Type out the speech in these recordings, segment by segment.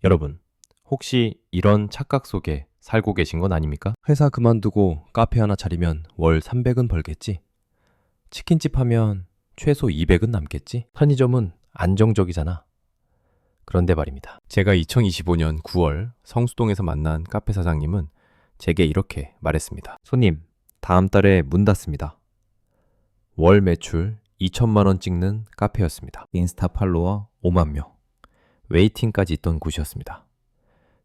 여러분, 혹시 이런 착각 속에 살고 계신 건 아닙니까? 회사 그만두고 카페 하나 차리면 월 300은 벌겠지? 치킨집 하면 최소 200은 남겠지? 편의점은 안정적이잖아. 그런데 말입니다. 제가 2025년 9월 성수동에서 만난 카페 사장님은 제게 이렇게 말했습니다. 손님, 다음 달에 문 닫습니다. 월 매출 2천만 원 찍는 카페였습니다. 인스타 팔로워 5만 명. 웨이팅까지 있던 곳이었습니다.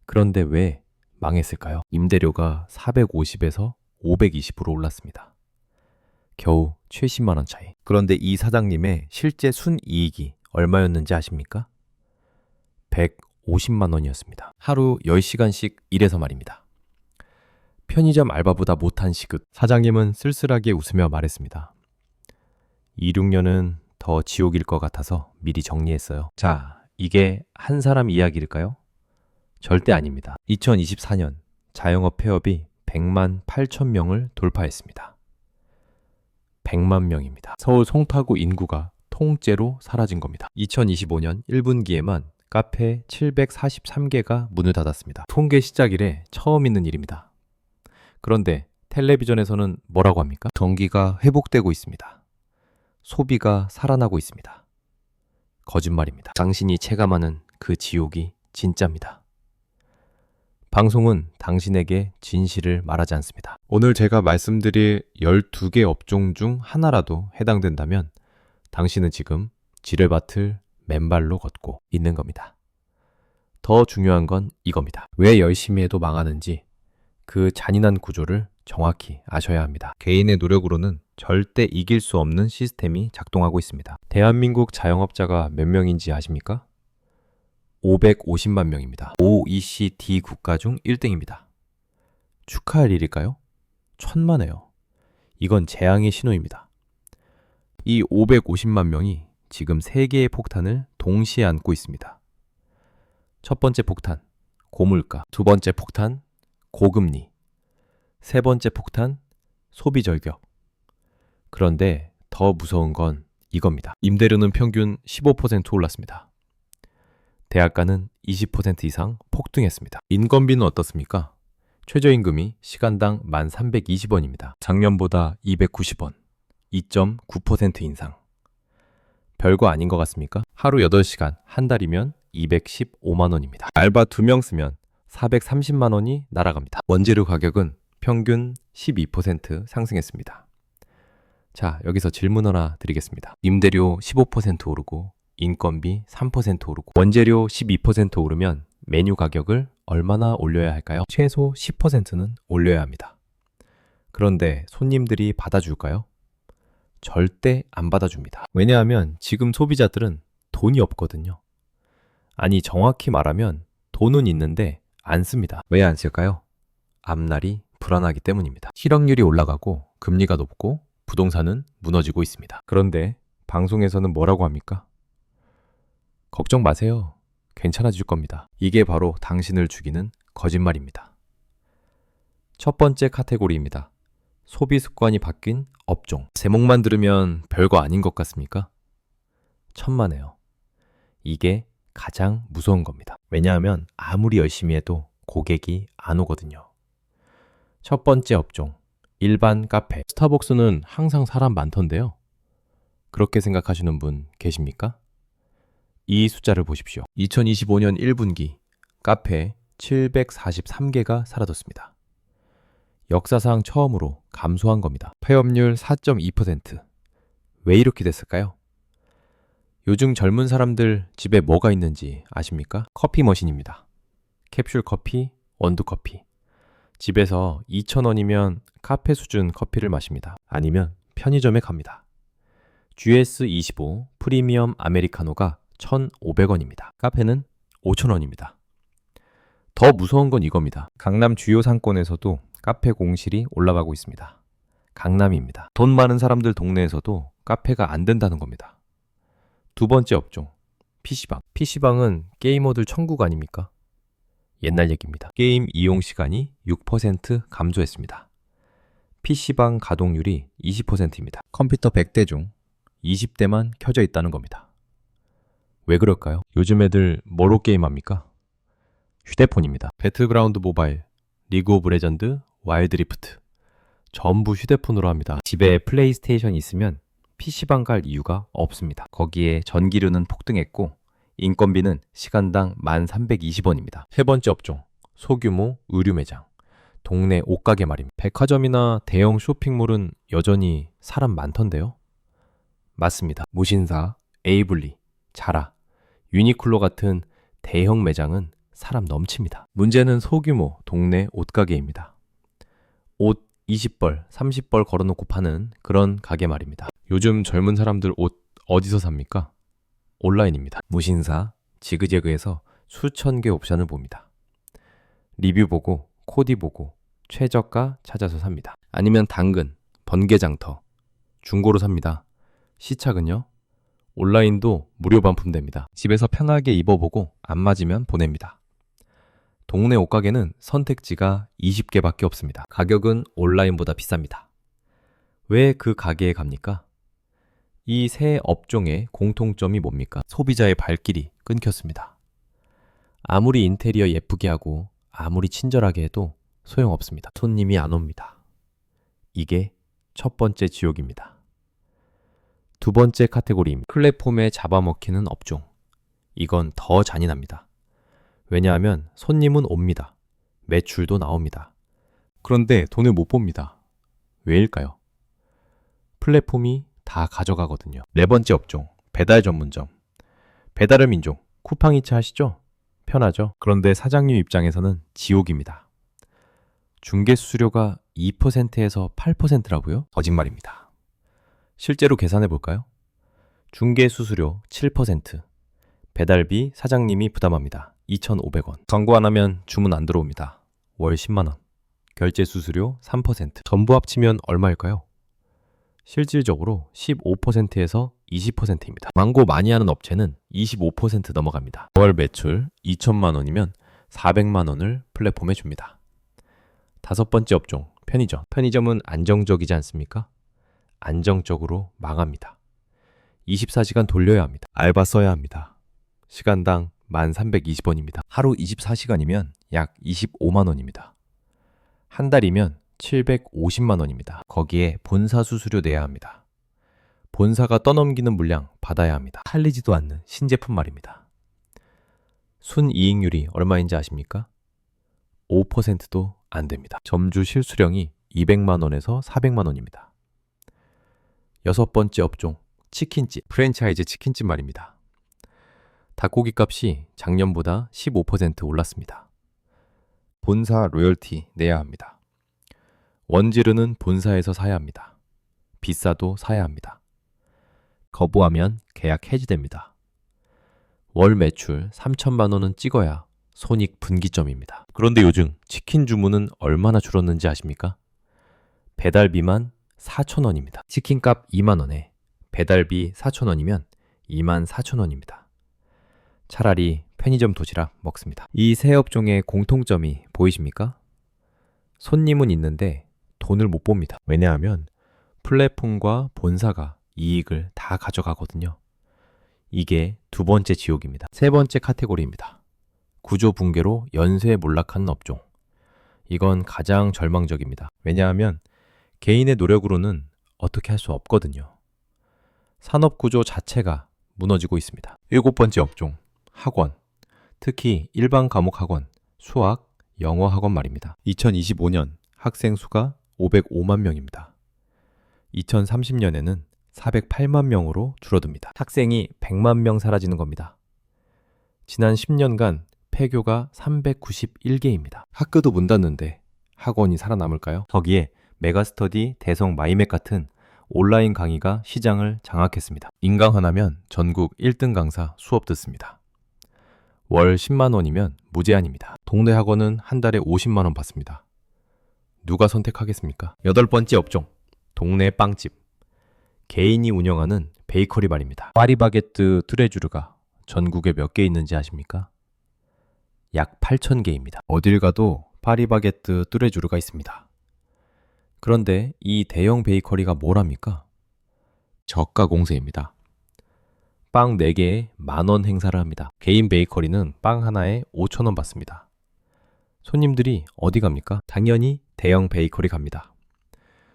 그런데 왜 망했을까요? 임대료가 450에서 520으로 올랐습니다. 겨우 70만 원 차이. 그런데 이 사장님의 실제 순이익이 얼마였는지 아십니까? 150만 원이었습니다. 하루 10시간씩 일해서 말입니다. 편의점 알바보다 못한 시급. 사장님은 쓸쓸하게 웃으며 말했습니다. 2, 6년은 더 지옥일 것 같아서 미리 정리했어요. 자, 이게 한 사람 이야기일까요? 절대 아닙니다. 2024년 자영업 폐업이 100만 8천 명을 돌파했습니다. 100만 명입니다. 서울 송파구 인구가 통째로 사라진 겁니다. 2025년 1분기에만 카페 743개가 문을 닫았습니다. 통계 시작 이래 처음 있는 일입니다. 그런데 텔레비전에서는 뭐라고 합니까? 경기가 회복되고 있습니다. 소비가 살아나고 있습니다. 거짓말입니다. 당신이 체감하는 그 지옥이 진짜입니다. 방송은 당신에게 진실을 말하지 않습니다. 오늘 제가 말씀드릴 12개 업종 중 하나라도 해당된다면 당신은 지금 지뢰밭을 맨발로 걷고 있는 겁니다. 더 중요한 건 이겁니다. 왜 열심히 해도 망하는지 그 잔인한 구조를 정확히 아셔야 합니다. 개인의 노력으로는 절대 이길 수 없는 시스템이 작동하고 있습니다. 대한민국 자영업자가 몇 명인지 아십니까? 550만 명입니다. OECD 국가 중 1등입니다. 축하할 일일까요? 천만에요. 이건 재앙의 신호입니다. 이 550만 명이 지금 3개의 폭탄을 동시에 안고 있습니다. 첫 번째 폭탄, 고물가. 두 번째 폭탄, 고금리. 세 번째 폭탄, 소비 절격. 그런데 더 무서운 건 이겁니다. 임대료는 평균 15% 올랐습니다. 대학가는 20% 이상 폭등했습니다. 인건비는 어떻습니까? 최저임금이 시간당 1,320원입니다. 작년보다 290원, 2.9% 인상. 별거 아닌 것 같습니까? 하루 8시간, 한 달이면 215만 원입니다. 알바 2명 쓰면 430만 원이 날아갑니다. 원재료 가격은 평균 12% 상승했습니다. 자, 여기서 질문 하나 드리겠습니다. 임대료 15% 오르고 인건비 3% 오르고 원재료 12% 오르면 메뉴 가격을 얼마나 올려야 할까요? 최소 10%는 올려야 합니다. 그런데 손님들이 받아줄까요? 절대 안 받아줍니다. 왜냐하면 지금 소비자들은 돈이 없거든요. 아니, 정확히 말하면 돈은 있는데 안 씁니다. 왜 안 쓸까요? 앞날이 불안하기 때문입니다. 실업률이 올라가고 금리가 높고 부동산은 무너지고 있습니다. 그런데 방송에서는 뭐라고 합니까? 걱정 마세요. 괜찮아질 겁니다. 이게 바로 당신을 죽이는 거짓말입니다. 첫 번째 카테고리입니다. 소비 습관이 바뀐 업종. 제목만 들으면 별거 아닌 것 같습니까? 천만에요. 이게 가장 무서운 겁니다. 왜냐하면 아무리 열심히 해도 고객이 안 오거든요. 첫 번째 업종, 일반 카페. 스타벅스는 항상 사람 많던데요. 그렇게 생각하시는 분 계십니까? 이 숫자를 보십시오. 2025년 1분기 카페 743개가 사라졌습니다. 역사상 처음으로 감소한 겁니다. 폐업률 4.2%. 왜 이렇게 됐을까요? 요즘 젊은 사람들 집에 뭐가 있는지 아십니까? 커피 머신입니다. 캡슐 커피, 원두 커피. 집에서 2,000원이면 카페 수준 커피를 마십니다. 아니면 편의점에 갑니다. GS25 프리미엄 아메리카노가 1,500원입니다. 카페는 5,000원입니다. 더 무서운 건 이겁니다. 강남 주요 상권에서도 카페 공실이 올라가고 있습니다. 강남입니다. 돈 많은 사람들 동네에서도 카페가 안 된다는 겁니다. 두 번째 업종, PC방. PC방은 게이머들 천국 아닙니까? 옛날 얘기입니다. 게임 이용 시간이 6% 감소했습니다. PC방 가동률이 20%입니다. 컴퓨터 100대 중 20대만 켜져 있다는 겁니다. 왜 그럴까요? 요즘 애들 뭐로 게임합니까? 휴대폰입니다. 배틀그라운드 모바일, 리그 오브 레전드, 와일드리프트 전부 휴대폰으로 합니다. 집에 플레이스테이션이 있으면 PC방 갈 이유가 없습니다. 거기에 전기료는 폭등했고 인건비는 시간당 1,320원입니다. 세 번째 업종, 소규모 의류 매장, 동네 옷가게 말입니다. 백화점이나 대형 쇼핑몰은 여전히 사람 많던데요? 맞습니다. 무신사, 에이블리, 자라, 유니클로 같은 대형 매장은 사람 넘칩니다. 문제는 소규모 동네 옷가게입니다. 옷 20벌, 30벌 걸어놓고 파는 그런 가게 말입니다. 요즘 젊은 사람들 옷 어디서 삽니까? 온라인입니다. 무신사, 지그재그에서 수천 개 옵션을 봅니다. 리뷰 보고, 코디 보고, 최저가 찾아서 삽니다. 아니면 당근, 번개장터, 중고로 삽니다. 시착은요? 온라인도 무료 반품됩니다. 집에서 편하게 입어보고 안 맞으면 보냅니다. 동네 옷가게는 선택지가 20개밖에 없습니다. 가격은 온라인보다 비쌉니다. 왜 그 가게에 갑니까? 이 세 업종의 공통점이 뭡니까? 소비자의 발길이 끊겼습니다. 아무리 인테리어 예쁘게 하고 아무리 친절하게 해도 소용없습니다. 손님이 안 옵니다. 이게 첫 번째 지옥입니다. 두 번째 카테고리입니다. 플랫폼에 잡아먹히는 업종. 이건 더 잔인합니다. 왜냐하면 손님은 옵니다. 매출도 나옵니다. 그런데 돈을 못 봅니다. 왜일까요? 플랫폼이 다 가져가거든요. 네 번째 업종, 배달 전문점. 배달의 민족, 쿠팡이츠 하시죠? 편하죠? 그런데 사장님 입장에서는 지옥입니다. 중개 수수료가 2%에서 8%라고요? 거짓말입니다. 실제로 계산해 볼까요? 중개 수수료 7%, 배달비 사장님이 부담합니다. 2,500원. 광고 안 하면 주문 안 들어옵니다. 월 10만 원. 결제 수수료 3%. 전부 합치면 얼마일까요? 실질적으로 15%에서 20%입니다. 광고 많이 하는 업체는 25% 넘어갑니다. 월 매출 2천만 원이면 400만 원을 플랫폼에 줍니다. 다섯 번째 업종, 편의점. 편의점은 안정적이지 않습니까? 안정적으로 망합니다. 24시간 돌려야 합니다. 알바 써야 합니다. 시간당 1,320원입니다. 하루 24시간이면 약 25만 원입니다. 한 달이면 750만 원입니다. 거기에 본사 수수료 내야 합니다. 본사가 떠넘기는 물량 받아야 합니다. 팔리지도 않는 신제품 말입니다. 순이익률이 얼마인지 아십니까? 5%도 안 됩니다. 점주 실수령이 200만 원에서 400만 원입니다. 여섯 번째 업종, 치킨집, 프랜차이즈 치킨집 말입니다. 닭고기 값이 작년보다 15% 올랐습니다. 본사 로열티 내야 합니다. 원지르는 본사에서 사야 합니다. 비싸도 사야 합니다. 거부하면 계약 해지됩니다. 월 매출 3천만 원은 찍어야 손익 분기점입니다. 그런데 요즘 치킨 주문은 얼마나 줄었는지 아십니까? 배달비만 4,000원입니다. 치킨값 2만 원에 배달비 4,000원이면 2만 4,000원입니다. 차라리 편의점 도시락 먹습니다. 이 세 업종의 공통점이 보이십니까? 손님은 있는데 돈을 못 봅니다. 왜냐하면 플랫폼과 본사가 이익을 다 가져가거든요. 이게 두 번째 지옥입니다. 세 번째 카테고리입니다. 구조 붕괴로 연쇄 몰락하는 업종. 이건 가장 절망적입니다. 왜냐하면 개인의 노력으로는 어떻게 할 수 없거든요. 산업 구조 자체가 무너지고 있습니다. 일곱 번째 업종, 학원. 특히 일반 과목 학원, 수학, 영어 학원 말입니다. 2025년 학생 수가 505만 명입니다. 2030년에는 408만 명으로 줄어듭니다. 학생이 100만 명 사라지는 겁니다. 지난 10년간 폐교가 391개입니다. 학교도 문 닫는데 학원이 살아남을까요? 거기에 메가스터디, 대성 마이맥 같은 온라인 강의가 시장을 장악했습니다. 인강 하나면 전국 1등 강사 수업 듣습니다. 월 10만 원이면 무제한입니다. 동네 학원은 한 달에 50만 원 받습니다. 누가 선택하겠습니까? 여덟 번째 업종, 동네 빵집. 개인이 운영하는 베이커리 말입니다. 파리바게뜨 뚜레쥬르가 전국에 몇 개 있는지 아십니까? 약 8,000개입니다. 어딜 가도 파리바게뜨 뚜레쥬르가 있습니다. 그런데 이 대형 베이커리가 뭘 합니까? 저가 공세입니다. 빵 4개에 10,000원 행사를 합니다. 개인 베이커리는 빵 하나에 5,000원 받습니다. 손님들이 어디 갑니까? 당연히 대형 베이커리 갑니다.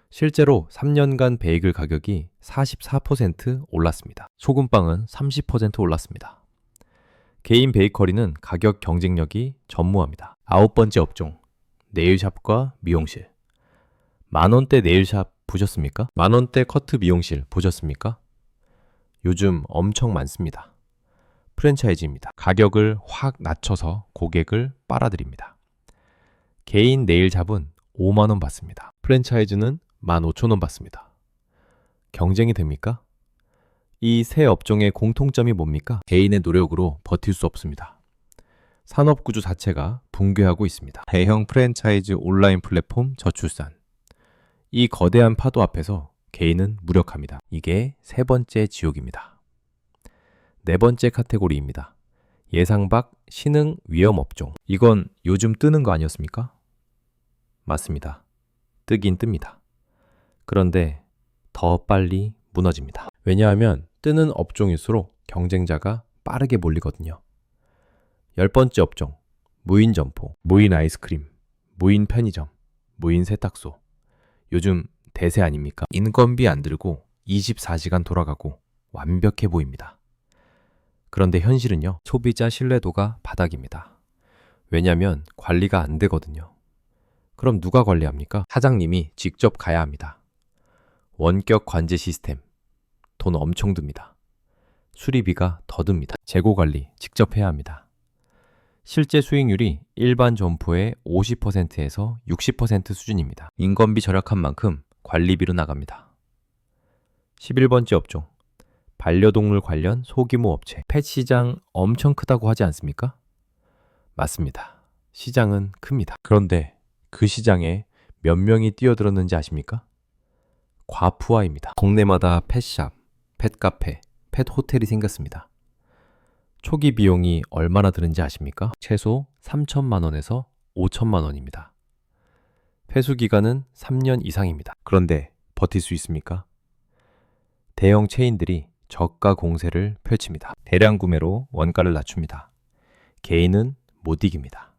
실제로 3년간 베이글 가격이 44% 올랐습니다. 소금빵은 30% 올랐습니다. 개인 베이커리는 가격 경쟁력이 전무합니다. 9번째 업종, 네일샵과 미용실. 만원대 네일샵 보셨습니까? 만원대 커트 미용실 보셨습니까? 요즘 엄청 많습니다. 프랜차이즈입니다. 가격을 확 낮춰서 고객을 빨아들입니다. 개인 네일샵은 5만원 받습니다. 프랜차이즈는 15,000원 받습니다. 경쟁이 됩니까? 이 세 업종의 공통점이 뭡니까? 개인의 노력으로 버틸 수 없습니다. 산업구조 자체가 붕괴하고 있습니다. 대형 프랜차이즈 온라인 플랫폼 저출산. 이 거대한 파도 앞에서 개인은 무력합니다. 이게 세 번째 지옥입니다. 네 번째 카테고리입니다. 예상 밖 신흥 위험 업종. 이건 요즘 뜨는 거 아니었습니까? 맞습니다. 뜨긴 뜹니다. 그런데 더 빨리 무너집니다. 왜냐하면 뜨는 업종일수록 경쟁자가 빠르게 몰리거든요. 10번째 업종, 무인 점포, 무인 아이스크림, 무인 편의점, 무인 세탁소. 요즘 대세 아닙니까? 인건비 안 들고 24시간 돌아가고 완벽해 보입니다. 그런데 현실은요, 소비자 신뢰도가 바닥입니다. 왜냐하면 관리가 안 되거든요. 그럼 누가 관리합니까? 사장님이 직접 가야 합니다. 원격 관제 시스템, 돈 엄청 듭니다. 수리비가 더 듭니다. 재고 관리 직접 해야 합니다. 실제 수익률이 일반 점포의 50%에서 60% 수준입니다. 인건비 절약한 만큼 관리비로 나갑니다. 11번째 업종, 반려동물 관련 소규모 업체. 펫 시장 엄청 크다고 하지 않습니까? 맞습니다. 시장은 큽니다. 그런데 그 시장에 몇 명이 뛰어들었는지 아십니까? 과푸아입니다. 동네마다 펫샵, 펫카페, 펫호텔이 생겼습니다. 초기 비용이 얼마나 드는지 아십니까? 최소 3천만 원에서 5천만 원입니다. 폐수 기간은 3년 이상입니다. 그런데 버틸 수 있습니까? 대형 체인들이 저가 공세를 펼칩니다. 대량 구매로 원가를 낮춥니다. 개인은 못 이깁니다.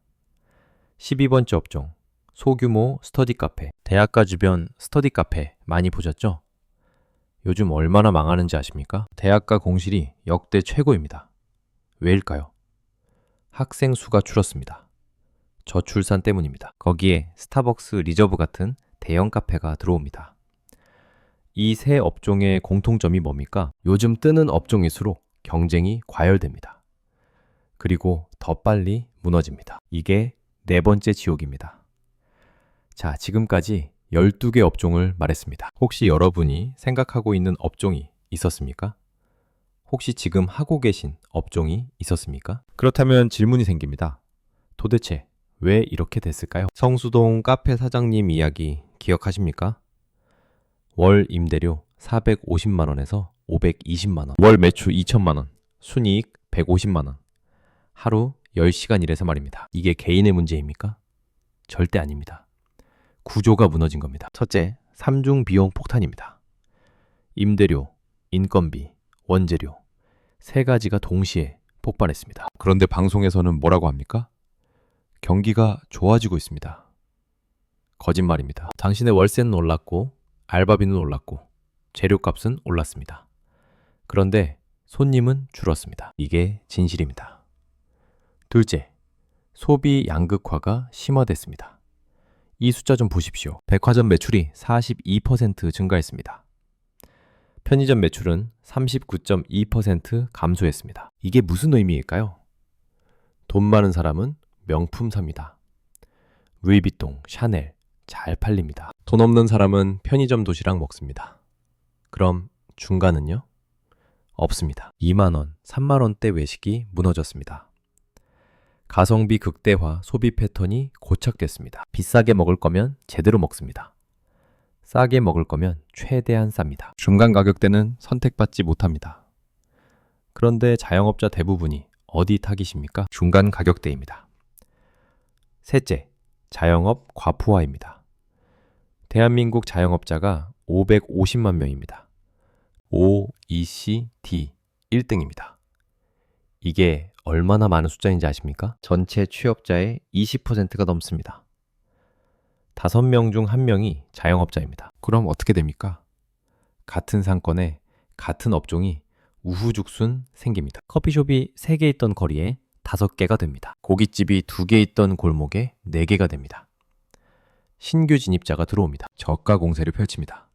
12번째 업종, 소규모 스터디 카페. 대학가 주변 스터디 카페 많이 보셨죠? 요즘 얼마나 망하는지 아십니까? 대학가 공실이 역대 최고입니다. 왜일까요? 학생 수가 줄었습니다. 저출산 때문입니다. 거기에 스타벅스 리저브 같은 대형 카페가 들어옵니다. 이 세 업종의 공통점이 뭡니까? 요즘 뜨는 업종일수록 경쟁이 과열됩니다. 그리고 더 빨리 무너집니다. 이게 네 번째 지옥입니다. 자, 지금까지 12개 업종을 말했습니다. 혹시 여러분이 생각하고 있는 업종이 있었습니까? 혹시 지금 하고 계신 업종이 있었습니까? 그렇다면 질문이 생깁니다. 도대체 왜 이렇게 됐을까요? 성수동 카페 사장님 이야기 기억하십니까? 월 임대료 450만 원에서 520만 원, 월 매출 2천만 원, 순이익 150만 원. 하루 10시간 일해서 말입니다. 이게 개인의 문제입니까? 절대 아닙니다. 구조가 무너진 겁니다. 첫째, 3중 비용 폭탄입니다. 임대료, 인건비, 원재료 세 가지가 동시에 폭발했습니다. 그런데 방송에서는 뭐라고 합니까? 경기가 좋아지고 있습니다. 거짓말입니다. 당신의 월세는 올랐고 알바비는 올랐고 재료값은 올랐습니다. 그런데 손님은 줄었습니다. 이게 진실입니다. 둘째, 소비 양극화가 심화됐습니다. 이 숫자 좀 보십시오. 백화점 매출이 42% 증가했습니다. 편의점 매출은 39.2% 감소했습니다. 이게 무슨 의미일까요? 돈 많은 사람은 명품 삽니다. 루이비통, 샤넬 잘 팔립니다. 돈 없는 사람은 편의점 도시락 먹습니다. 그럼 중간은요? 없습니다. 2만 원, 3만 원대 외식이 무너졌습니다. 가성비 극대화 소비 패턴이 고착됐습니다. 비싸게 먹을 거면 제대로 먹습니다. 싸게 먹을 거면 최대한 쌉니다. 중간 가격대는 선택받지 못합니다. 그런데 자영업자 대부분이 어디 타깃입니까? 중간 가격대입니다. 셋째, 자영업 과푸화입니다. 대한민국 자영업자가 550만 명입니다. OECD 1등입니다. 이게 얼마나 많은 숫자인지 아십니까? 전체 취업자의 20%가 넘습니다. 5명 중 1명이 자영업자입니다. 그럼 어떻게 됩니까? 같은 상권에 같은 업종이 우후죽순 생깁니다. 커피숍이 3개 있던 거리에 5개가 됩니다. 고깃집이 2개 있던 골목에 4개가 됩니다. 신규 진입자가 들어옵니다. 저가 공세를 펼칩니다.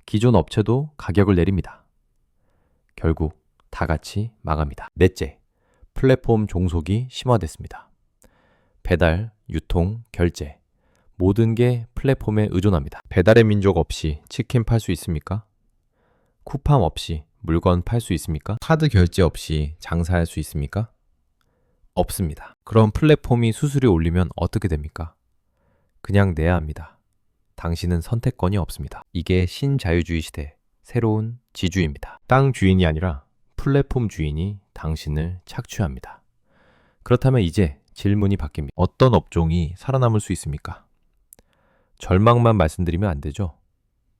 기존 업체도 가격을 내립니다. 결국 다 같이 망합니다. 넷째, 플랫폼 종속이 심화됐습니다. 배달, 유통, 결제 모든 게 플랫폼에 의존합니다. 배달의 민족 없이 치킨 팔 수 있습니까? 쿠팡 없이 물건 팔 수 있습니까? 카드 결제 없이 장사할 수 있습니까? 없습니다. 그럼 플랫폼이 수수료 올리면 어떻게 됩니까? 그냥 내야 합니다. 당신은 선택권이 없습니다. 이게 신자유주의 시대 새로운 지주입니다. 땅 주인이 아니라 플랫폼 주인이 당신을 착취합니다. 그렇다면 이제 질문이 바뀝니다. 어떤 업종이 살아남을 수 있습니까? 절망만 말씀드리면 안 되죠.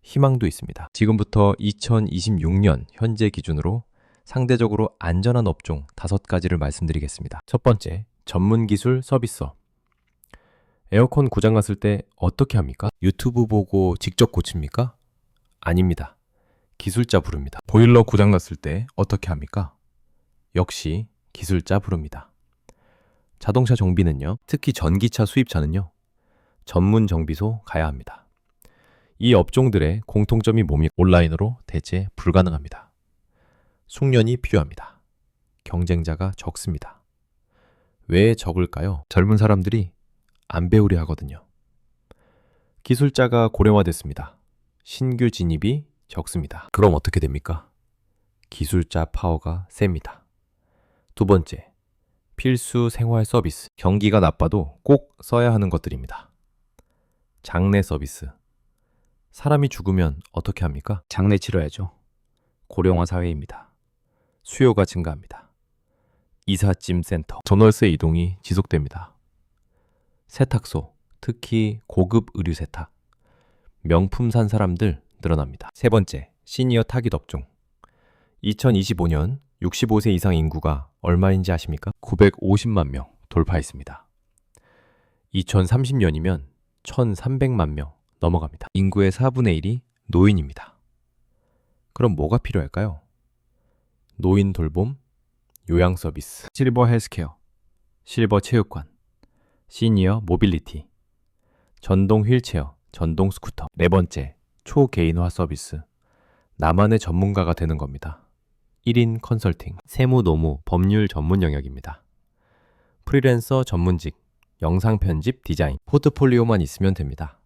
희망도 있습니다. 지금부터 2026년 현재 기준으로 상대적으로 안전한 업종 5가지를 말씀드리겠습니다. 첫 번째, 전문기술 서비스업. 에어컨 고장났을 때 어떻게 합니까? 유튜브 보고 직접 고칩니까? 아닙니다. 기술자 부릅니다. 보일러 고장났을 때 어떻게 합니까? 역시 기술자 부릅니다. 자동차 정비는요, 특히 전기차 수입차는요, 전문 정비소 가야 합니다. 이 업종들의 공통점이 뭡니까? 온라인으로 대체 불가능합니다. 숙련이 필요합니다. 경쟁자가 적습니다. 왜 적을까요? 젊은 사람들이 안 배우려 하거든요. 기술자가 고령화됐습니다. 신규 진입이 적습니다. 그럼 어떻게 됩니까? 기술자 파워가 셉니다. 두 번째, 필수 생활 서비스. 경기가 나빠도 꼭 써야 하는 것들입니다. 장례 서비스. 사람이 죽으면 어떻게 합니까? 장례 치러야죠. 고령화 사회입니다. 수요가 증가합니다. 이삿짐 센터. 전월세 이동이 지속됩니다. 세탁소, 특히 고급 의류 세탁. 명품 산 사람들 늘어납니다. 세 번째, 시니어 타깃 업종. 2025년 65세 이상 인구가 얼마인지 아십니까? 950만 명 돌파했습니다. 2030년이면 1300만 명 넘어갑니다. 인구의 4분의 1이 노인입니다. 그럼 뭐가 필요할까요? 노인 돌봄, 요양 서비스, 실버 헬스케어, 실버 체육관, 시니어 모빌리티, 전동 휠체어, 전동 스쿠터. 네 번째, 초개인화 서비스. 나만의 전문가가 되는 겁니다. 1인 컨설팅, 세무, 노무, 법률 전문 영역입니다. 프리랜서 전문직, 영상 편집, 디자인, 포트폴리오만 있으면 됩니다.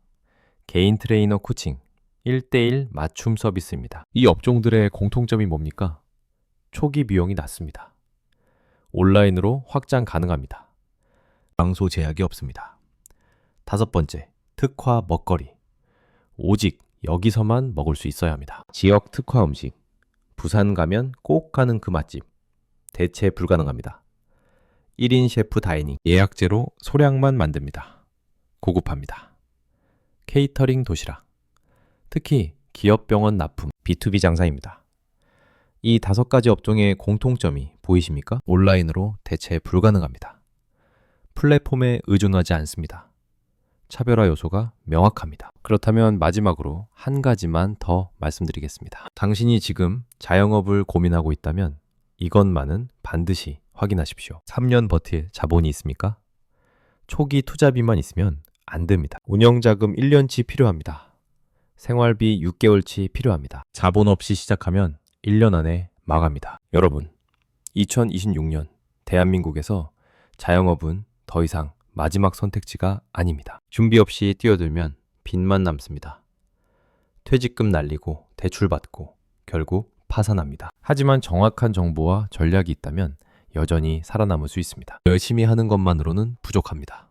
개인 트레이너 코칭, 1대1 맞춤 서비스입니다. 이 업종들의 공통점이 뭡니까? 초기 비용이 낮습니다. 온라인으로 확장 가능합니다. 장소 제약이 없습니다. 다섯 번째, 특화 먹거리. 오직 여기서만 먹을 수 있어야 합니다. 지역 특화 음식. 부산 가면 꼭 가는 그 맛집. 대체 불가능합니다. 1인 셰프 다이닝. 예약제로 소량만 만듭니다. 고급합니다. 케이터링 도시락. 특히 기업 병원 납품, B2B 장사입니다. 이 5가지 업종의 공통점이 보이십니까? 온라인으로 대체 불가능합니다. 플랫폼에 의존하지 않습니다. 차별화 요소가 명확합니다. 그렇다면 마지막으로 한 가지만 더 말씀드리겠습니다. 당신이 지금 자영업을 고민하고 있다면 이것만은 반드시 확인하십시오. 3년 버틸 자본이 있습니까? 초기 투자비만 있으면 안 됩니다. 운영자금 1년치 필요합니다. 생활비 6개월치 필요합니다. 자본 없이 시작하면 1년 안에 망합니다. 여러분, 2026년 대한민국에서 자영업은 더 이상 마지막 선택지가 아닙니다. 준비 없이 뛰어들면 빚만 남습니다. 퇴직금 날리고 대출받고 결국 파산합니다. 하지만 정확한 정보와 전략이 있다면 여전히 살아남을 수 있습니다. 열심히 하는 것만으로는 부족합니다.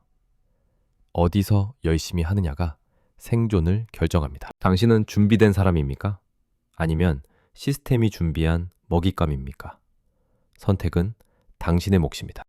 어디서 열심히 하느냐가 생존을 결정합니다. 당신은 준비된 사람입니까? 아니면 시스템이 준비한 먹잇감입니까? 선택은 당신의 몫입니다.